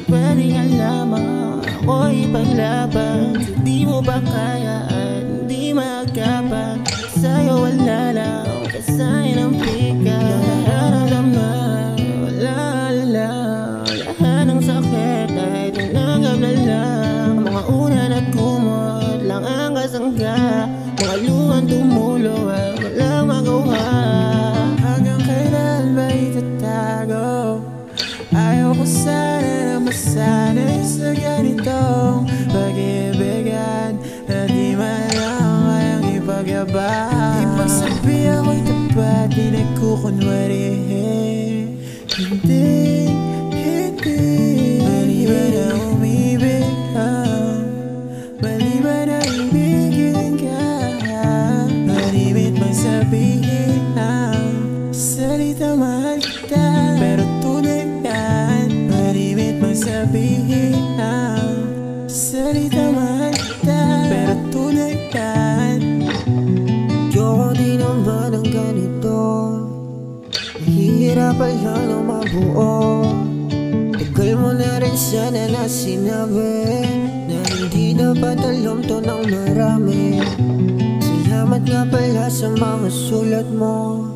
Pwede nga lamang ako'y ipaglaban. Di mo ba kaya at di magkapan? Sa'yo wala lang kasay ng pika. Nararamdaman, wala lang. Lahat ng sakit ay tinanggap na lang. Mga unan at kumot lang ang kasangga. Mga luhan tumulo at walang magawa. Hanggang kailan ba itatago? Ayaw ko sana na masanay sa ganitong pag-ibigan na di man lang kayang ipagyabang. Ipagsabi ako'y tapat, di nagkukunwari. Hindi, hindi. Mali ba na umibig ka? Mali ba na ibigin ka? Malimit mang sabihin ang salita mahal kita, pero tunay yan. Malimit mang sabihin ang salita mahal kita, pero tunay yan. Yoko di naman ang ganito, nahihirapan lang ang mabuo. Tagal mo na rin sana na sinabi na hindi dapat alam to ng marami. Salamat nga pala sa mga sulat mo.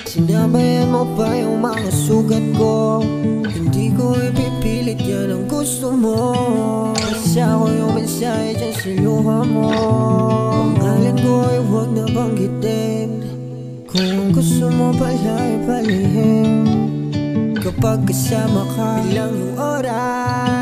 Sinabayan mo pa yung mga sugat ko. Hindi ko ipipilit, yan ang gusto mo. Basa ko yung mensahe dyan sa luha mo. Pangalan ko ay huwag na banggitin. Kung gusto mo pala ipalihim. Kapag kasama ka, bilang yung oras.